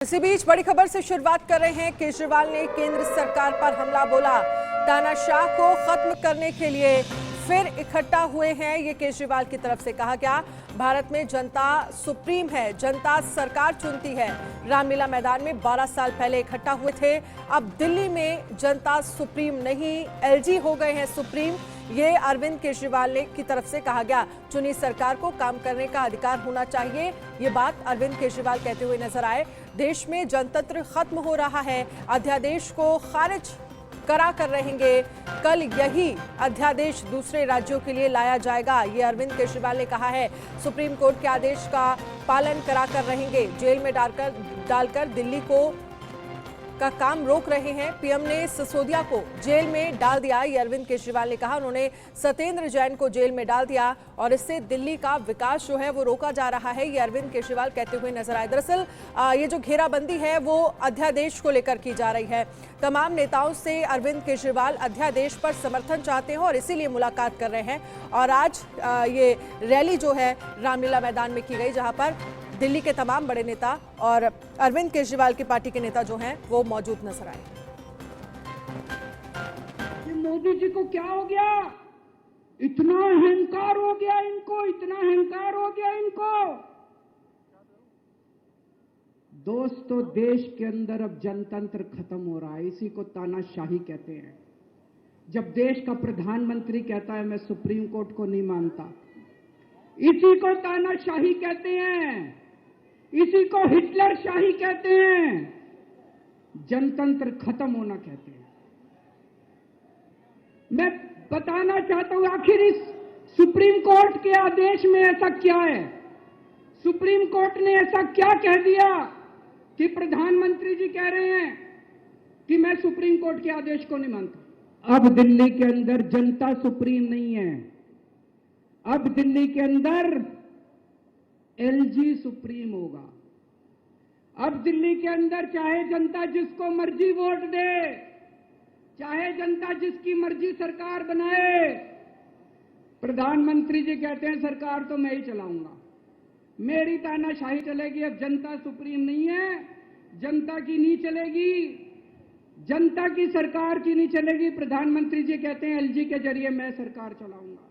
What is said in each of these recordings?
इसी बीच बड़ी खबर से शुरुआत कर रहे हैं। केजरीवाल ने केंद्र सरकार पर हमला बोला। तानाशाह को खत्म करने के लिए फिर इकट्ठा हुए हैं, ये केजरीवाल की तरफ से कहा गया। भारत में जनता सुप्रीम है, जनता सरकार चुनती है। रामलीला मैदान में 12 साल पहले इकट्ठा हुए थे। अब दिल्ली में जनता सुप्रीम नहीं, एलजी हो गए हैं सुप्रीम। ये अरविंद केजरीवाल की तरफ से कहा गया। चुनी सरकार को काम करने का अधिकार होना चाहिए, ये बात अरविंद केजरीवाल कहते हुए नजर आए। देश में जनतंत्र खत्म हो रहा है, अध्यादेश को खारिज करा कर रहेंगे। कल यही अध्यादेश दूसरे राज्यों के लिए लाया जाएगा, ये अरविंद केजरीवाल ने कहा है। सुप्रीम कोर्ट के आदेश का पालन करा कर रहेंगे। जेल में डालकर दिल्ली का काम रोक रहे हैं। पीएम ने सिसोदिया को जेल में डाल दिया, ये अरविंद केजरीवाल ने कहा। उन्होंने सत्येंद्र जैन को जेल में डाल दिया और इससे दिल्ली का विकास जो है वो रोका जा रहा है, ये अरविंद केजरीवाल कहते हुए नजर आए। दरअसल ये जो घेराबंदी है वो अध्यादेश को लेकर की जा रही है। तमाम नेताओं से अरविंद केजरीवाल अध्यादेश पर समर्थन चाहते हैं और इसीलिए मुलाकात कर रहे हैं। और आज ये रैली जो है रामलीला मैदान में की गई, जहां पर दिल्ली के तमाम बड़े नेता और अरविंद केजरीवाल की पार्टी के नेता जो हैं वो मौजूद नजर आए। मोदी जी को क्या हो गया? इतना अहंकार हो गया इनको, इतना अहंकार हो गया इनको। दोस्तों, देश के अंदर अब जनतंत्र खत्म हो रहा है, इसी को तानाशाही कहते हैं। जब देश का प्रधानमंत्री कहता है मैं सुप्रीम कोर्ट को नहीं मानता, इसी को तानाशाही कहते हैं, इसी को हिटलर शाही कहते हैं, जनतंत्र खत्म होना कहते हैं। मैं बताना चाहता हूं, आखिर इस सुप्रीम कोर्ट के आदेश में ऐसा क्या है? सुप्रीम कोर्ट ने ऐसा क्या कह दिया कि प्रधानमंत्री जी कह रहे हैं कि मैं सुप्रीम कोर्ट के आदेश को नहीं मानता? अब दिल्ली के अंदर जनता सुप्रीम नहीं है, अब दिल्ली के अंदर एलजी सुप्रीम होगा। अब दिल्ली के अंदर चाहे जनता जिसको मर्जी वोट दे, चाहे जनता जिसकी मर्जी सरकार बनाए, प्रधानमंत्री जी कहते हैं सरकार तो मैं ही चलाऊंगा, मेरी तानाशाही चलेगी। अब जनता सुप्रीम नहीं है, जनता की नहीं चलेगी, जनता की सरकार की नहीं चलेगी। प्रधानमंत्री जी कहते हैं एलजी के जरिए मैं सरकार चलाऊंगा।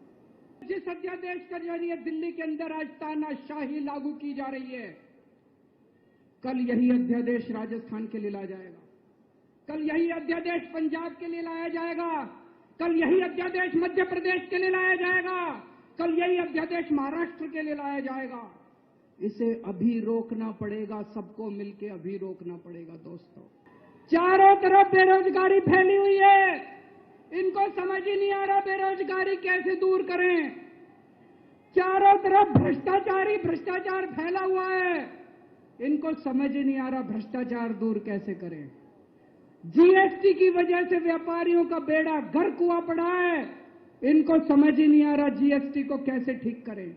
जिस अध्यादेश के जरिए दिल्ली के अंदर आज तानाशाही लागू की जा रही है, कल यही अध्यादेश राजस्थान के लिए लाया जाएगा, कल यही अध्यादेश पंजाब के लिए लाया जाएगा, कल यही अध्यादेश मध्य प्रदेश के लिए लाया जाएगा, कल यही अध्यादेश महाराष्ट्र के लिए लाया जाएगा। इसे अभी रोकना पड़ेगा, सबको मिलकर अभी रोकना पड़ेगा। दोस्तों, चारों तरफ बेरोजगारी फैली हुई है, इनको समझ ही नहीं आ रहा बेरोजगारी कैसे दूर करें। चारों तरफ भ्रष्टाचार फैला हुआ है, इनको समझ ही नहीं आ रहा भ्रष्टाचार दूर कैसे करें। जीएसटी की वजह से व्यापारियों का बेड़ा गर्क हुआ पड़ा है, इनको समझ ही नहीं आ रहा जीएसटी को कैसे ठीक करें।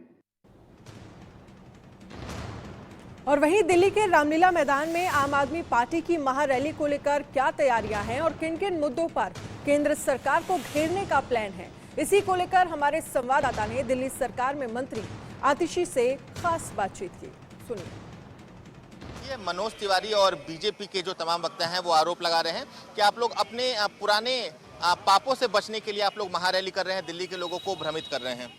और वहीं दिल्ली के रामलीला मैदान में आम आदमी पार्टी की महारैली को लेकर क्या तैयारियां हैं और किन किन मुद्दों पर केंद्र सरकार को घेरने का प्लान है, इसी को लेकर हमारे संवाददाता ने दिल्ली सरकार में मंत्री आतिशी से खास बातचीत की। सुनिए। ये मनोज तिवारी और बीजेपी के जो तमाम वक्ता हैं वो आरोप लगा रहे हैं कि आप लोग अपने पुराने पापों से बचने के लिए आप लोग महारैली कर रहे हैं, दिल्ली के लोगों को भ्रमित कर रहे हैं।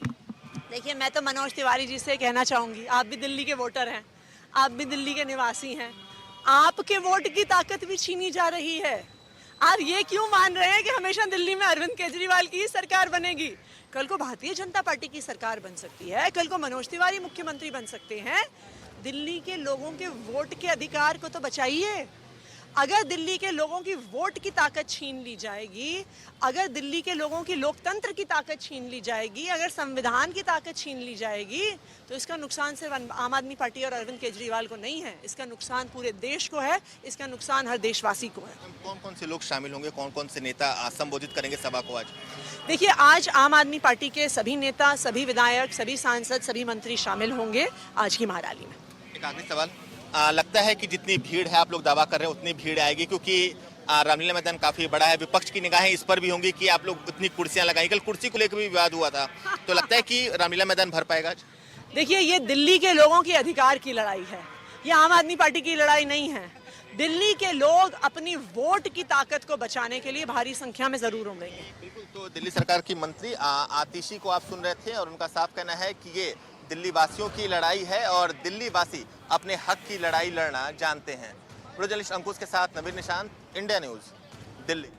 देखिए, मैं तो मनोज तिवारी जी से कहना चाहूंगी, आप भी दिल्ली के वोटर हैं, आप भी दिल्ली के निवासी हैं, आपके वोट की ताकत भी छीनी जा रही है। आप ये क्यों मान रहे हैं कि हमेशा दिल्ली में अरविंद केजरीवाल की ही सरकार बनेगी? कल को भारतीय जनता पार्टी की सरकार बन सकती है, कल को मनोज तिवारी मुख्यमंत्री बन सकते हैं। दिल्ली के लोगों के वोट के अधिकार को तो बचाइए। अगर दिल्ली के लोगों की वोट की ताकत छीन ली जाएगी, अगर दिल्ली के लोगों की लोकतंत्र की ताकत छीन ली जाएगी, अगर संविधान की ताकत छीन ली जाएगी, तो इसका नुकसान सिर्फ आम आदमी पार्टी और अरविंद केजरीवाल को नहीं है, इसका नुकसान पूरे देश को है, इसका नुकसान हर देशवासी को है। कौन कौन से लोग शामिल होंगे, कौन कौन से नेता संबोधित करेंगे सभा को आज? देखिए, आज आम आदमी पार्टी के सभी नेता, सभी विधायक, सभी सांसद, सभी मंत्री शामिल होंगे आज की महारैली में। एक आखिरी सवाल, लगता है कि जितनी भीड़ है आप लोग दावा कर रहे हैं उतनी भीड़ आएगी, क्योंकि रामलीला मैदान काफी बड़ा है, विपक्ष की निगाहें इस पर भी होंगी कि आप लोग इतनी कुर्सियां लगाई, कल कुर्सी को लेकर भी विवाद हुआ था, तो लगता है कि रामलीला मैदान भर पाएगा आज? देखिए, ये दिल्ली के लोगों के अधिकार की लड़ाई है, ये आम आदमी पार्टी की लड़ाई नहीं है। दिल्ली के लोग अपनी वोट की ताकत को बचाने के लिए भारी संख्या में जरूर उमड़ेंगे। बिल्कुल, तो दिल्ली सरकार की मंत्री आतिशी को आप सुन रहे थे और उनका साफ कहना है कि ये दिल्ली वासियों की लड़ाई है और दिल्ली वासी अपने हक की लड़ाई लड़ना जानते हैं। वीडियो जर्नलिस्ट अंकुश के साथ नवीन निशांत, इंडिया न्यूज, दिल्ली।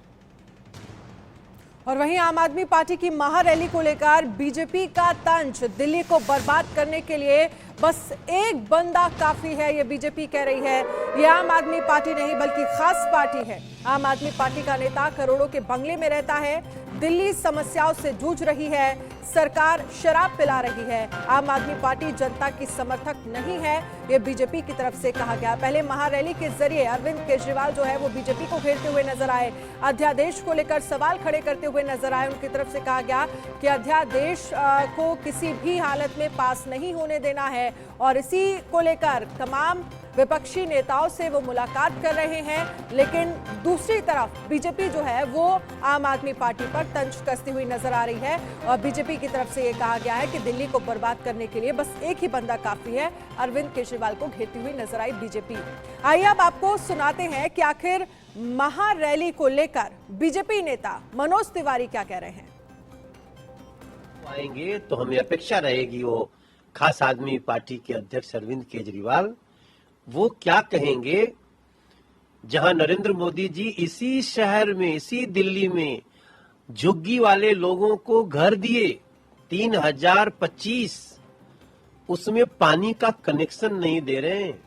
और वहीं आम आदमी पार्टी की महारैली को लेकर बीजेपी का तंज, दिल्ली को बर्बाद करने के लिए बस एक बंदा काफी है, ये बीजेपी कह रही है। ये आम आदमी पार्टी नहीं बल्कि खास पार्टी है। आम आदमी पार्टी का नेता करोड़ों के बंगले में रहता है, दिल्ली समस्याओं से जूझ रही है, सरकार शराब पिला रही है। आम आदमी पार्टी जनता की समर्थक नहीं है, ये बीजेपी की तरफ से कहा गया। पहले महारैली के जरिए अरविंद केजरीवाल जो है वो बीजेपी को घेरते हुए नजर आए, अध्यादेश को लेकर सवाल खड़े करते हुए नजर आए। उनकी तरफ से कहा गया कि अध्यादेश को किसी भी हालत में पास नहीं होने देना है और इसी को लेकर तमाम विपक्षी नेताओं से वो मुलाकात कर रहे हैं। लेकिन दूसरी तरफ बीजेपी जो है वो आम आदमी पार्टी पर तंज कसती हुई नजर आ रही है और बीजेपी की तरफ से ये कहा गया है कि दिल्ली को बर्बाद करने के लिए बस एक ही बंदा काफी है। अरविंद केजरीवाल को घेरती हुई नजर आई बीजेपी। आइए अब आपको सुनाते हैं कि आखिर महारैली को लेकर बीजेपी नेता मनोज तिवारी क्या कह रहे हैं। आएंगे तो हमें अपेक्षा रहेगी वो खास आदमी पार्टी के अध्यक्ष अरविंद केजरीवाल वो क्या कहेंगे, जहां नरेंद्र मोदी जी इसी शहर में, इसी दिल्ली में झुग्गी वाले लोगों को घर दिए 3025, उसमें पानी का कनेक्शन नहीं दे रहे हैं।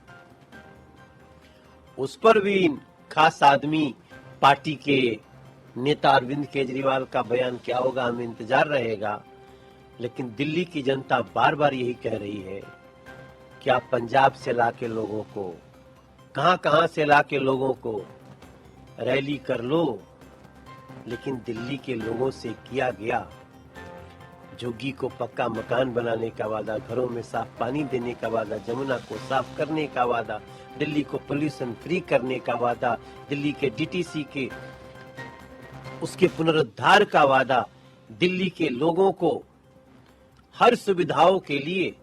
उस पर भी खास आदमी पार्टी के नेता अरविंद केजरीवाल का बयान क्या होगा, हमें इंतजार रहेगा। लेकिन दिल्ली की जनता बार बार यही कह रही है कि आप पंजाब से लाके लोगों को, कहां से लाके लोगों को रैली कर लो, लेकिन दिल्ली के लोगों से किया गया झुग्गी को पक्का मकान बनाने का वादा, घरों में साफ पानी देने का वादा, जमुना को साफ करने का वादा, दिल्ली को पोल्यूशन फ्री करने का वादा, दिल्ली के डीटीसी के उसके पुनरुद्धार का वादा, दिल्ली के लोगों को हर सुविधाओं के लिए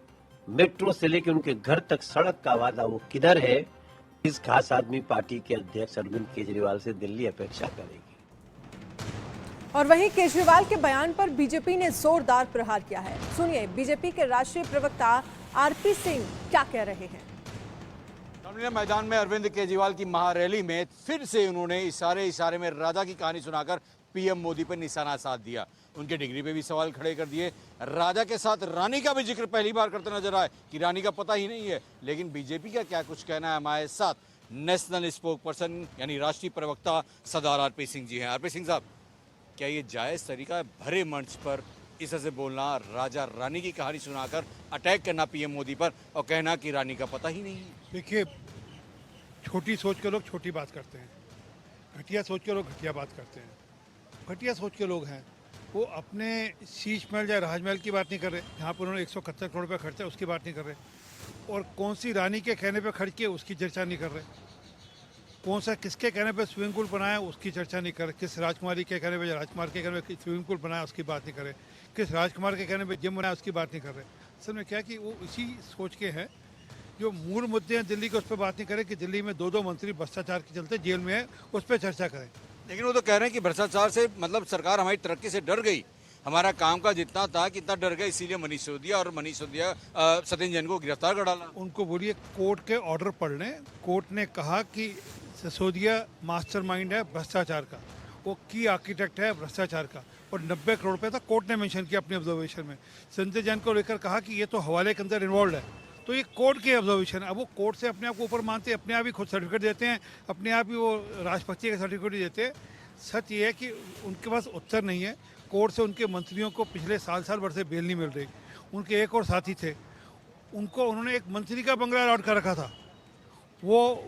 मेट्रो से लेकर उनके घर तक सड़क का वादा, वो किधर है? इस खास आदमी पार्टी के अध्यक्ष अरविंद केजरीवाल से दिल्ली अपेक्षा करेगी। और वहीं केजरीवाल के बयान पर बीजेपी ने जोरदार प्रहार किया है। सुनिए बीजेपी के राष्ट्रीय प्रवक्ता आरपी सिंह क्या कह रहे हैं। रामलीला मैदान में अरविंद केजरीवाल की महारैली में फिर से उन्होंने इशारे में राजा की कहानी सुनाकर पीएम मोदी पर निशाना साध दिया। उनके डिग्री पे भी सवाल खड़े कर दिए। राजा के साथ रानी का भी जिक्र पहली बार करते नजर आए कि रानी का पता ही नहीं है। लेकिन बीजेपी का क्या कुछ कहना है, हमारे साथ नेशनल स्पोक पर्सन यानी राष्ट्रीय प्रवक्ता सरदार आरपी सिंह जी हैं। आरपी सिंह साहब, क्या ये जायज तरीका है भरे मंच पर इस तरह से बोलना, राजा रानी की कहानी सुनाकर अटैक करना पीएम मोदी पर और कहना कि रानी का पता ही नहीं है? देखिए, छोटी सोच के लोग छोटी बात करते हैं, घटिया सोच के लोग घटिया बात करते हैं। घटिया सोच के लोग हैं वो अपने शीश महल या राजमहल की बात नहीं कर रहे, जहाँ पर उन्होंने 171 करोड़ रुपये खर्चा उसकी बात नहीं कर रहे, और कौन सी रानी के कहने पे खर्च किए उसकी चर्चा नहीं कर रहे, कौन सा किसके कहने पे स्विमिंग पूल बनाया उसकी चर्चा नहीं कर रहे, किस राजकुमारी के कहने पे, राजकुमार के कहने पे स्विमिंग पूल बनाया उसकी बात नहीं कर रहे, किस राजकुमार के कहने पे जिम बनाया उसकी बात नहीं कर रहे। असल में क्या कि वो इसी सोच के हैं, जो मूल मुद्दे हैं दिल्ली के उस पर बात नहीं करें कि दिल्ली में 2 मंत्री भ्रष्टाचार के चलते जेल में है, उस पर चर्चा करें। लेकिन वो तो कह रहे हैं कि भ्रष्टाचार से मतलब सरकार हमारी तरक्की से डर गई, हमारा काम का जितना था कितना डर गया, इसीलिए मनीष सिसोदिया सत्येंद्र जैन को गिरफ्तार कर डाला। उनको बोलिए कोर्ट के ऑर्डर पढ़ लें। कोर्ट ने कहा कि सिसोदिया मास्टरमाइंड है भ्रष्टाचार का, वो की आर्किटेक्ट है भ्रष्टाचार का, और 90 करोड़ रुपये था कोर्ट ने मेंशन किया अपने ऑब्जर्वेशन में। संजय जैन को लेकर कहा कि ये तो हवाले के अंदर इन्वॉल्व है, तो ये कोर्ट की ऑब्जर्वेशन है। अब वो कोर्ट से अपने आप को ऊपर मानते हैं, अपने आप ही खुद सर्टिफिकेट देते हैं, अपने आप ही वो राष्ट्रपति का सर्टिफिकेट देते हैं। सच ये है कि उनके पास उत्तर नहीं है। कोर्ट से उनके मंत्रियों को पिछले साल भर से बेल नहीं मिल रही। उनके एक और साथी थे, उनको उन्होंने एक मंत्री का बंगला अलॉट कर रखा था, वो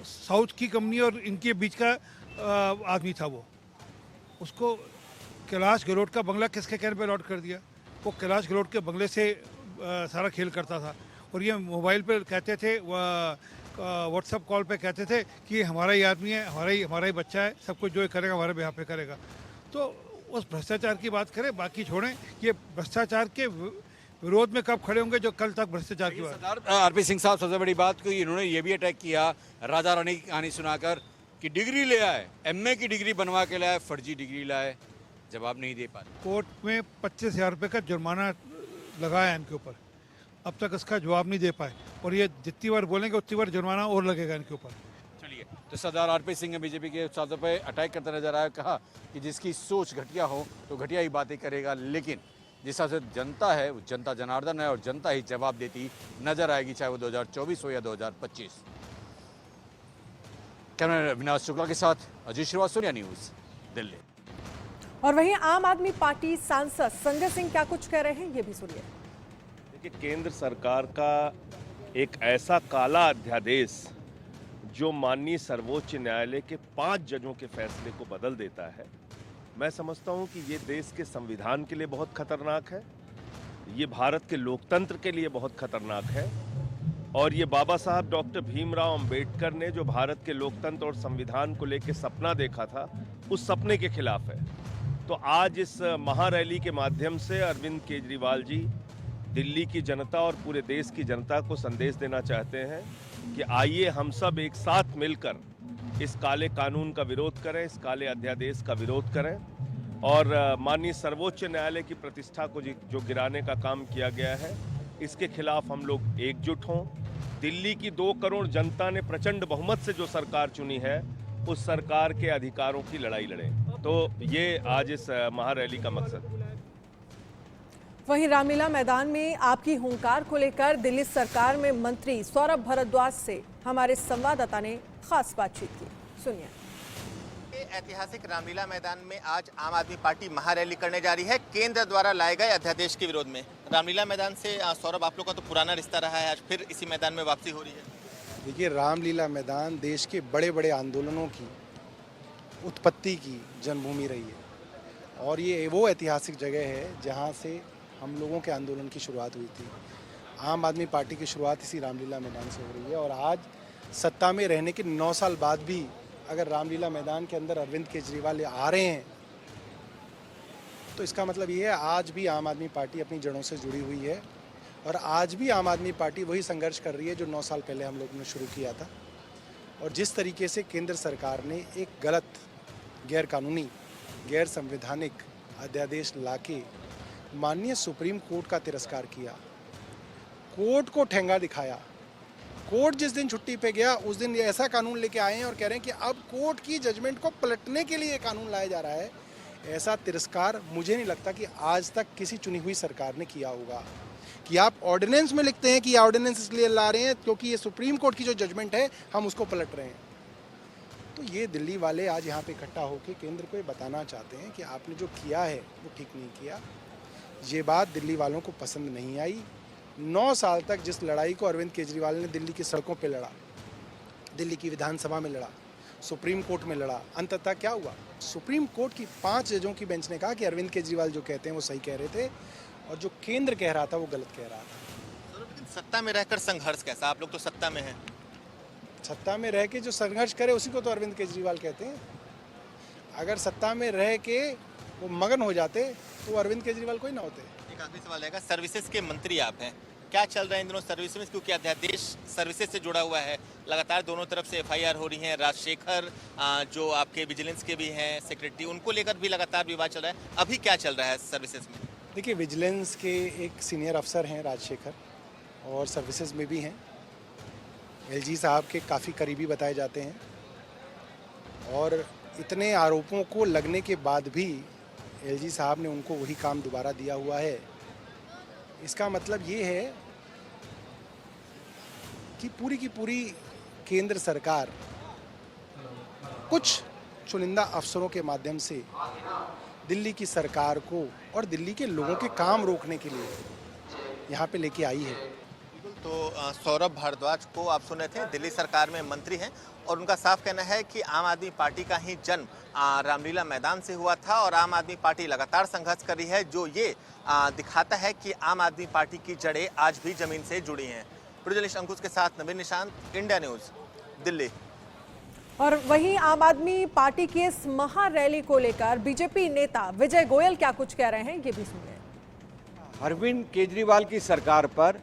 साउथ की कंपनी और इनके बीच का आदमी था। वो उसको कैलाश गहलोत का बंगला किसके कहने पे अलॉट कर दिया? वो कैलाश गहलोत के बंगले से सारा खेल करता था, और ये मोबाइल पे कहते थे, व्हाट्सएप कॉल पे कहते थे कि हमारा ही आदमी है, हमारा ही बच्चा है, सब कुछ जो करेगा हमारे बिहाफ पे करेगा। तो उस भ्रष्टाचार की बात करें, बाकी छोड़ें। ये भ्रष्टाचार के विरोध में कब खड़े होंगे जो कल तक भ्रष्टाचार की बात। सरदार आरपी सिंह साहब सबसे बड़ी बात की इन्होंने ये भी अटैक किया राजा रानी की कहानी सुनाकर कि डिग्री ले आए, एमए की डिग्री बनवा के लाए, फर्जी डिग्री लाए, जवाब नहीं दे पाए। कोर्ट में 25,000 रुपये का जुर्माना लगाया इनके ऊपर, अब तक इसका जवाब नहीं दे पाए और ये जितनी बार बोलेंगे उतनी बार जुर्माना और लगेगा इनके ऊपर। चलिए, तो सरदार आरपी सिंह बीजेपी के सांसदों पे अटैक करते नजर आया, कहा कि जिसकी सोच घटिया हो तो घटिया ही बातें करेगा, लेकिन जिस तरह से जनता है वो जनता जनार्दन है और जनता ही जवाब देती नजर आएगी, चाहे वो 2024 हो या 2025। कैमरा अविनाश शुक्ला के साथ अजीत श्रीवास्तव, सोनिया न्यूज, दिल्ली। और वहीं आम आदमी पार्टी सांसद संजय सिंह क्या कुछ कह रहे हैं, ये भी सुनिए। देखिए, केंद्र सरकार का एक ऐसा काला अध्यादेश जो माननीय सर्वोच्च न्यायालय के 5 जजों के फैसले को बदल देता है, मैं समझता हूं कि ये देश के संविधान के लिए बहुत खतरनाक है, ये भारत के लोकतंत्र के लिए बहुत खतरनाक है और ये बाबा साहब डॉक्टर भीमराव अंबेडकर ने जो भारत के लोकतंत्र और संविधान को लेकर सपना देखा था, उस सपने के खिलाफ है। तो आज इस महारैली के माध्यम से अरविंद केजरीवाल जी दिल्ली की जनता और पूरे देश की जनता को संदेश देना चाहते हैं कि आइए हम सब एक साथ मिलकर इस काले कानून का विरोध करें, इस काले अध्यादेश का विरोध करें और माननीय सर्वोच्च न्यायालय की प्रतिष्ठा को जो गिराने का काम किया गया है, इसके खिलाफ हम लोग एकजुट हों। दिल्ली की 2 करोड़ जनता ने प्रचंड बहुमत से जो सरकार चुनी है, उस सरकार के अधिकारों की लड़ाई लड़ें। तो ये आज इस महारैली का मकसद है। वहीं रामलीला मैदान में आपकी हुंकार को लेकर दिल्ली सरकार में मंत्री सौरभ भारद्वाज से हमारे संवाददाता ने खास बातचीत की, सुनिए। ऐतिहासिक रामलीला मैदान में आज आम आदमी पार्टी महारैली करने जा रही है केंद्र द्वारा लाए गए अध्यादेश के विरोध में। रामलीला मैदान से सौरभ, आप लोग का तो पुराना रिश्ता रहा है, आज फिर इसी मैदान में वापसी हो रही है। देखिए, रामलीला मैदान देश के बड़े बड़े आंदोलनों की उत्पत्ति की जन्मभूमि रही है और ये वो ऐतिहासिक जगह है जहाँ से हम लोगों के आंदोलन की शुरुआत हुई थी। आम आदमी पार्टी की शुरुआत इसी रामलीला मैदान से हो रही है और आज सत्ता में रहने के 9 साल बाद भी अगर रामलीला मैदान के अंदर अरविंद केजरीवाल आ रहे हैं तो इसका मतलब ये है आज भी आम आदमी पार्टी अपनी जड़ों से जुड़ी हुई है और आज भी आम आदमी पार्टी वही संघर्ष कर रही है जो 9 साल पहले हम लोगों ने शुरू किया था। और जिस तरीके से केंद्र सरकार ने एक गलत, गैर कानूनी, गैर संवैधानिक अध्यादेश लाके माननीय सुप्रीम कोर्ट का तिरस्कार किया, कोर्ट को ठेंगा दिखाया, कोर्ट जिस दिन छुट्टी पे गया उस दिन ये ऐसा कानून लेके आए हैं और कह रहे हैं कि अब कोर्ट की जजमेंट को पलटने के लिए कानून लाया जा रहा है। ऐसा तिरस्कार मुझे नहीं लगता कि आज तक किसी चुनी हुई सरकार ने किया होगा। कि आप ऑर्डिनेंस में लिखते हैं कि ऑर्डिनेंस इसलिए ला रहे हैं क्योंकि ये सुप्रीम कोर्ट की जो जजमेंट है हम उसको पलट रहे हैं। तो ये दिल्ली वाले आज यहाँ पे इकट्ठा होकर केंद्र को ये बताना चाहते हैं कि आपने जो किया है वो ठीक नहीं किया। ये बात दिल्ली वालों को पसंद नहीं आई। 9 साल तक जिस लड़ाई को अरविंद केजरीवाल ने दिल्ली की सड़कों पे लड़ा, दिल्ली की विधानसभा में लड़ा, सुप्रीम कोर्ट में लड़ा, अंततः क्या हुआ? सुप्रीम कोर्ट की 5 जजों की बेंच ने कहा कि अरविंद केजरीवाल जो कहते हैं वो सही कह रहे थे और जो केंद्र कह रहा था वो गलत कह रहा था। लेकिन सत्ता में रहकर संघर्ष कैसा? आप लोग तो सत्ता में हैं। सत्ता में रह के जो संघर्ष करे उसी को तो अरविंद केजरीवाल कहते हैं। अगर सत्ता में रह के वो मगन हो जाते तो अरविंद केजरीवाल कोई ना होते। एक आखिरी सवाल रहेगा, सर्विसेज के मंत्री आप हैं, क्या चल रहा है इन दिनों सर्विस में? क्योंकि अध्यादेश सर्विसेज से जुड़ा हुआ है, लगातार दोनों तरफ से FIR हो रही है। राजशेखर जो आपके विजिलेंस के भी हैं सेक्रेटरी, उनको लेकर भी लगातार विवाद चल रहा है। अभी क्या चल रहा है सर्विसेज में? देखिए, विजिलेंस के एक सीनियर अफसर हैं राजशेखर और सर्विसेज में भी हैं। LG साहब के काफ़ी करीबी बताए जाते हैं और इतने आरोपों को लगने के बाद भी LG साहब ने उनको वही काम दोबारा दिया हुआ है। इसका मतलब ये है कि पूरी केंद्र सरकार कुछ चुनिंदा अफसरों के माध्यम से दिल्ली की सरकार को और दिल्ली के लोगों के काम रोकने के लिए यहाँ पे लेके आई है। तो सौरभ भारद्वाज को आप सुन रहे थे, दिल्ली सरकार में मंत्री हैं और उनका साफ कहना है कि आम आदमी पार्टी का ही जन्म रामलीला मैदान से हुआ था और आम आदमी पार्टी लगातार संघर्ष कर रही है, जो ये दिखाता है कि आम आदमी पार्टी की जड़ें आज भी जमीन से जुड़ी हैं। प्रोजर्नलिस्ट अंकुश के साथ नवीन निशांत, इंडिया न्यूज़, दिल्ली। और वहीं आम आदमी पार्टी की इस महारैली को लेकर बीजेपी नेता विजय गोयल क्या कुछ कह रहे हैं, ये भी सुनिए। अरविंद केजरीवाल की सरकार पर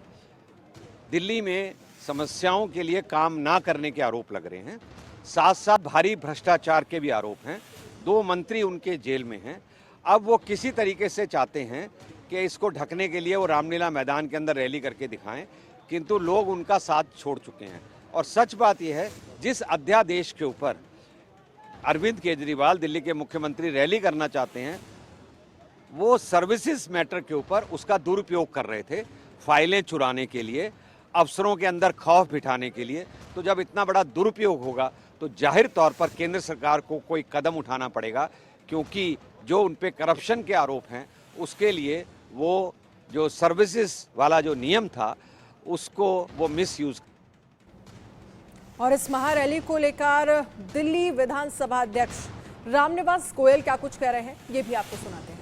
दिल्ली में समस्याओं के लिए काम ना करने के आरोप लग रहे हैं, साथ साथ भारी भ्रष्टाचार के भी आरोप हैं। 2 मंत्री उनके जेल में हैं। अब वो किसी तरीके से चाहते हैं कि इसको ढकने के लिए वो रामलीला मैदान के अंदर रैली करके दिखाएं, किंतु लोग उनका साथ छोड़ चुके हैं। और सच बात यह है, जिस अध्यादेश के ऊपर अरविंद केजरीवाल दिल्ली के मुख्यमंत्री रैली करना चाहते हैं, वो सर्विसेज मैटर के ऊपर उसका दुरुपयोग कर रहे थे, फाइलें चुराने के लिए, अफसरों के अंदर खौफ बिठाने के लिए। तो जब इतना बड़ा दुरुपयोग होगा तो जाहिर तौर पर केंद्र सरकार को कोई कदम उठाना पड़ेगा, क्योंकि जो उन पे करप्शन के आरोप हैं उसके लिए वो जो सर्विसेज वाला जो नियम था उसको वो मिसयूज। और इस महारैली को लेकर दिल्ली विधानसभा अध्यक्ष रामनिवास गोयल क्या कुछ कह रहे हैं, ये भी आपको सुनाते हैं।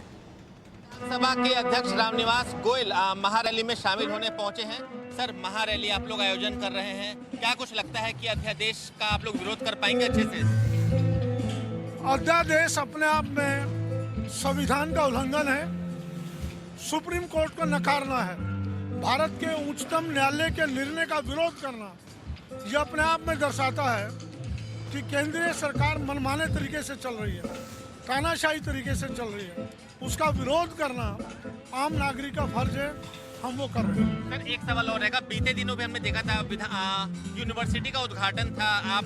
विधानसभा के अध्यक्ष रामनिवास गोयल महारैली में शामिल होने पहुंचे हैं। सर, महारैली आप लोग आयोजन कर रहे हैं, क्या कुछ लगता है कि अध्यादेश का आप लोग विरोध कर पाएंगे अच्छे से? अध्यादेश अपने आप में संविधान का उल्लंघन है, सुप्रीम कोर्ट को नकारना है, भारत के उच्चतम न्यायालय के निर्णय का विरोध करना, यह अपने आप में दर्शाता है कि केंद्रीय सरकार मनमाने तरीके से चल रही है, तानाशाही तरीके से चल रही है। उसका विरोध करना आम नागरिक का फर्ज है, हम वो कर रहे हैं। सर, एक सवाल और रहेगा। बीते दिनों में हमने देखा था यूनिवर्सिटी का उद्घाटन था, आप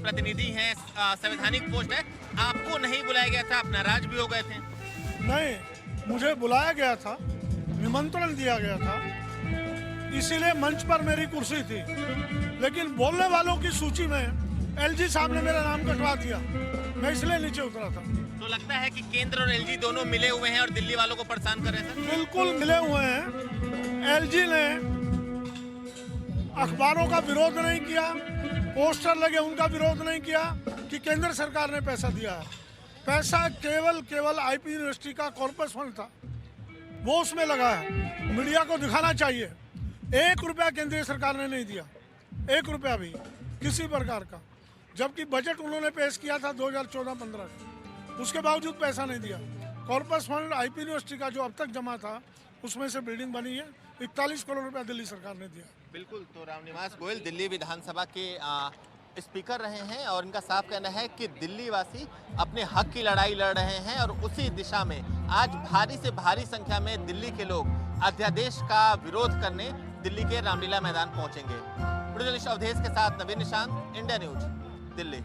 प्रतिनिधि हैं, संवैधानिक पोस्ट है, आपको नहीं बुलाया गया था, आप नाराज भी हो गए थे? नहीं, मुझे बुलाया गया था, निमंत्रण दिया गया था, इसीलिए मंच पर मेरी कुर्सी थी, लेकिन बोलने वालों की सूची में एलजी साहब ने मेरा नाम कटवा दिया, मैं इसलिए नीचे उतरा था। तो लगता है कि केंद्र और एलजी दोनों मिले हुए हैं और दिल्ली वालों को परेशान कर रहे हैं? सर, बिल्कुल मिले हुए हैं। एलजी ने अखबारों का विरोध नहीं किया, पोस्टर लगे उनका विरोध नहीं किया कि केंद्र सरकार ने पैसा दिया है। पैसा केवल आईपी यूनिवर्सिटी का कॉर्पस फंड था, वो उसमें लगा है। मीडिया को दिखाना चाहिए, 1 रुपया केंद्रीय सरकार ने नहीं दिया, 1 रुपया भी किसी प्रकार का, जबकि बजट उन्होंने पेश किया था 2014-15 का, उसके बावजूद पैसा नहीं दिया। कॉर्पस फंड आईपी यूनिवर्सिटी का जो अब तक जमा था उसमें से बिल्डिंग बनी है, 41 करोड़ रुपया दिल्ली सरकार ने दिया। बिल्कुल। तो रामनिवास गोयल दिल्ली विधानसभा के स्पीकर रहे हैं और इनका साफ कहना है कि दिल्ली वासी अपने हक की लड़ाई लड़ रहे हैं और उसी दिशा में आज भारी से भारी संख्या में दिल्ली के लोग अध्यादेश का विरोध करने दिल्ली के रामलीला मैदान पहुंचेंगे। प्रोजर्नलिस्ट अवधेश के साथ नवीन निशांत, इंडिया न्यूज, दिल्ली।